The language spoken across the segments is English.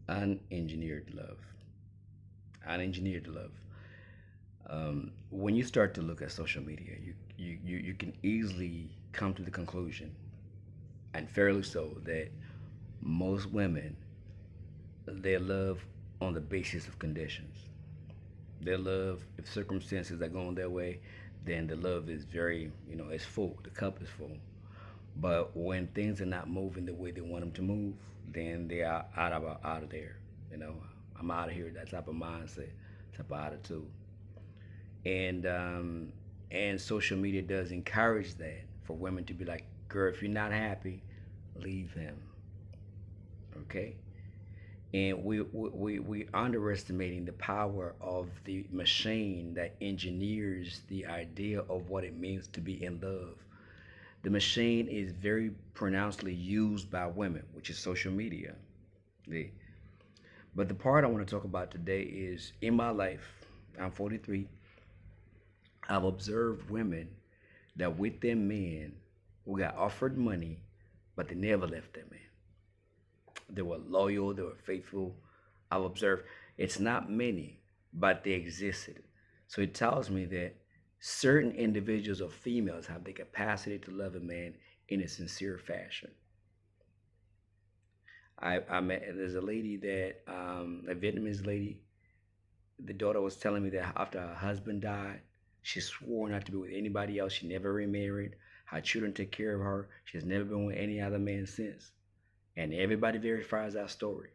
Unengineered love. Unengineered love. When you start to look at social media, you can easily come to the conclusion, and fairly so, that most women, they love on the basis of conditions. They love, if circumstances are going their way, then the love is very, it's full. The cup is full. But when things are not moving the way they want them to move, then they are out of there. You know, I'm out of here. That type of mindset, type of attitude, and social media does encourage that for women to be like, "Girl, if you're not happy, leave him." Okay, and we underestimating the power of the machine that engineers the idea of what it means to be in love. The machine is very pronouncedly used by women, which is social media. The, but the part I want to talk about today is in my life, I'm 43, I've observed women that with their men who got offered money, but they never left their man. They were loyal, they were faithful. I've observed it's not many, but they existed. So it tells me that certain individuals or females have the capacity to love a man in a sincere fashion. I met, there's a lady that, a Vietnamese lady, the daughter was telling me that after her husband died, she swore not to be with anybody else. She never remarried. Her children take care of her. She has never been with any other man since. And everybody verifies that story.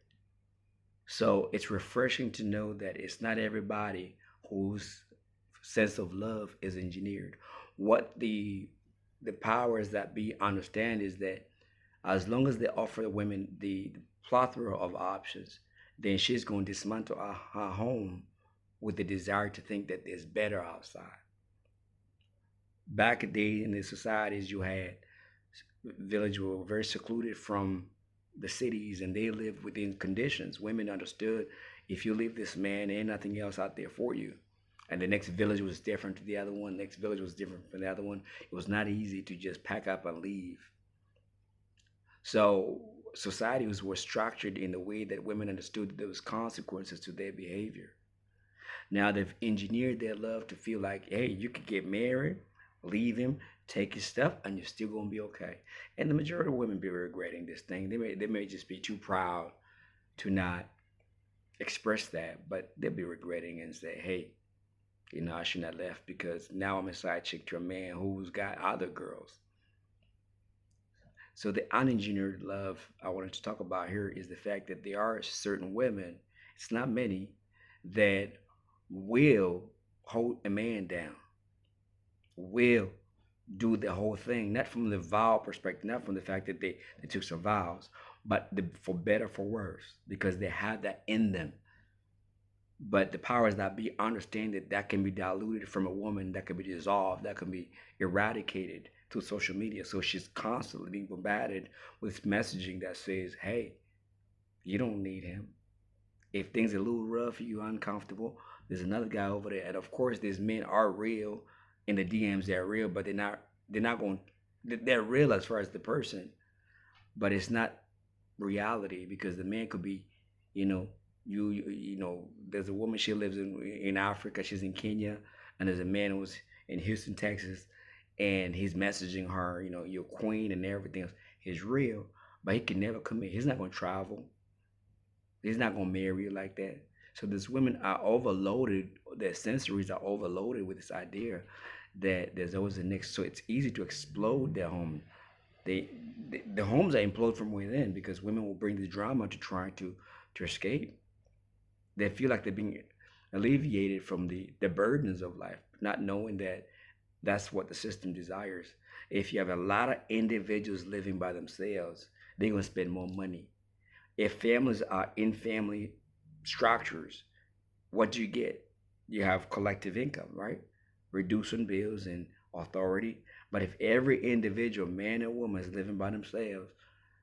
So it's refreshing to know that it's not everybody whose sense of love is engineered. What the powers that be understand is that as long as they offer women the plethora of options, then she's going to dismantle her home with the desire to think that there's better outside. Back in the day in the societies you had, villages were very secluded from the cities and they lived within conditions. Women understood if you leave this man, there ain't nothing else out there for you. And the next village was different to the other one. The next village was different from the other one. It was not easy to just pack up and leave. So societies were structured in the way that women understood that there was consequences to their behavior. Now they've engineered their love to feel like, hey, you could get married, leave him, take his stuff, and you're still gonna be okay. And the majority of women be regretting this thing. They may just be too proud to not express that, but they'll be regretting and say, hey, I shouldn't have left because now I'm a side chick to a man who's got other girls. So the unengineered love I wanted to talk about here is the fact that there are certain women, it's not many, that will hold a man down, will do the whole thing, not from the vow perspective, not from the fact that they took some vows, but for better, for worse, because they have that in them. But the powers that be understand that that can be diluted from a woman, that can be dissolved, that can be eradicated through social media. So she's constantly being bombarded with messaging that says, hey, you don't need him. If things are a little rough, you're uncomfortable, there's another guy over there. And of course, these men are real in the DMs, they're real, but they're not going, they're real as far as the person, but it's not reality because the man could be, you know, there's a woman, she lives in Africa, she's in Kenya, and there's a man who's in Houston, Texas, and he's messaging her, your queen and everything else. He's real, but he can never commit. He's not going to travel. He's not going to marry you like that. So these women are overloaded, their sensories are overloaded with this idea that there's always a next. So it's easy to explode their home. The homes are implode from within because women will bring the drama to try to escape. They feel like they're being alleviated from the burdens of life, not knowing that that's what the system desires. If you have a lot of individuals living by themselves, they're going to spend more money. If families are in family structures, what do you get? You have collective income, right? Reducing bills and authority. But if every individual, man or woman, is living by themselves,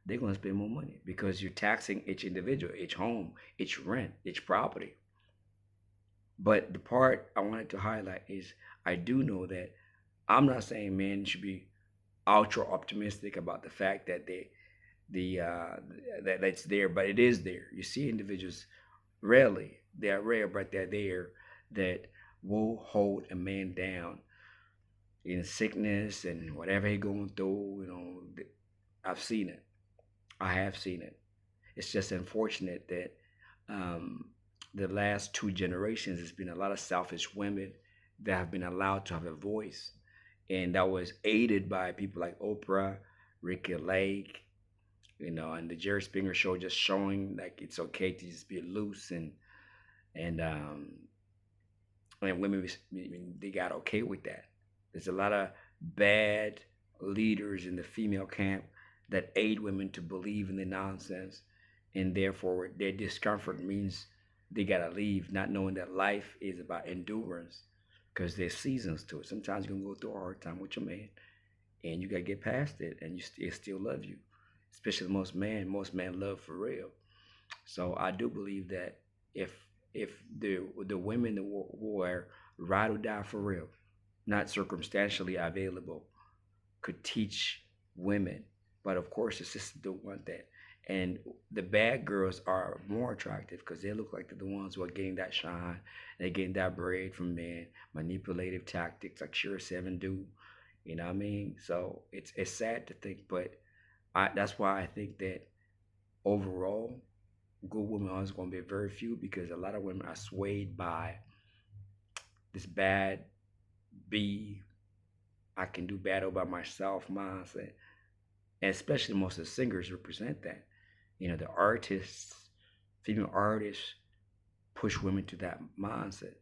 they're going to spend more money because you're taxing each individual, each home, each rent, each property. But the part I wanted to highlight is I do know that I'm not saying men should be ultra optimistic about the fact that the that's there, but it is there. You see individuals rarely, they are rare, but they're there, that will hold a man down in sickness and whatever he going through. I've seen it. I have seen it. It's just unfortunate that um, the last two generations has been a lot of selfish women that have been allowed to have a voice, and that was aided by people like Oprah, Ricky Lake, and the Jerry Springer show, just showing like it's okay to just be loose, and women, they got okay with that. There's a lot of bad leaders in the female camp that aid women to believe in the nonsense, and therefore their discomfort means they gotta leave, not knowing that life is about endurance, because there's seasons to it. Sometimes you're gonna go through a hard time with your man, and you gotta get past it, and it still love you. Especially most men love for real. So I do believe that if the women who are ride or die for real, not circumstantially available, could teach women, but of course the sisters don't want that. And the bad girls are more attractive because they look like they're the ones who are getting that shine, they're getting that bread from men, manipulative tactics like Sure Seven do. You know what I mean? So it's sad to think, but that's why I think that overall, good women are going to be very few, because a lot of women are swayed by this bad B, I can do battle by myself mindset. And especially most of the singers represent that. The artists, female artists, push women to that mindset.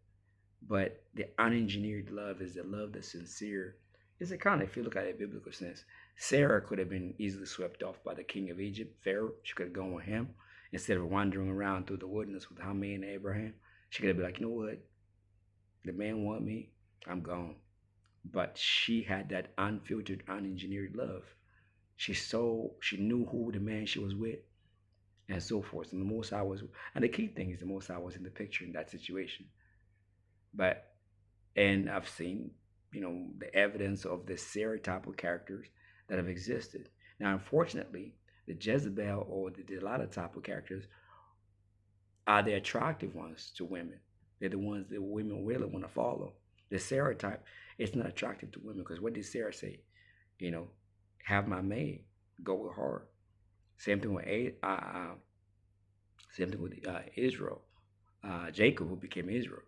But the unengineered love is the love that's sincere. It's a kind of, if you look at it in a biblical sense, Sarah could have been easily swept off by the king of Egypt, Pharaoh. She could have gone with him instead of wandering around through the wilderness with Hamid and Abraham. She could have been like, you know what? The man want me, I'm gone. But she had that unfiltered, unengineered love. She knew who the man she was with, and so forth. And the Most High was, and the key thing is the Most High was in the picture in that situation. But and I've seen, the evidence of the stereotype of characters that have existed. Now, unfortunately, the Jezebel or the Delilah type of characters are the attractive ones to women. They're the ones that women really want to follow. The Sarah type, it's not attractive to women, because what did Sarah say? You know, have my maid, go with her. Same thing with Israel, Jacob, who became Israel.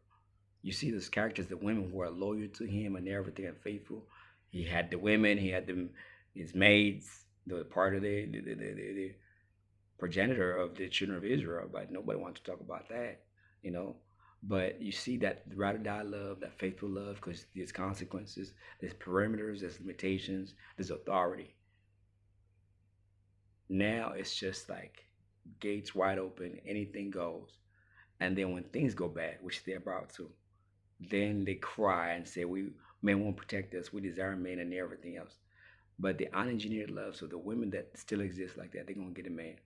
You see those characters, the women who are loyal to him and everything and faithful. He had the women, he had them, his maids, the part of the progenitor of the children of Israel, but nobody wants to talk about that, you know. But you see that ride or die love, that faithful love, because there's consequences, there's perimeters, there's limitations, there's authority. Now it's just like gates wide open, anything goes. And then when things go bad, which they're about to, then they cry and say, "We men won't protect us. We desire men and everything else." But the unengineered love, so the women that still exist like that, they're gonna get a man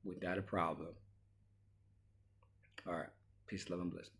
without a problem. All right. Peace, love, and blessings.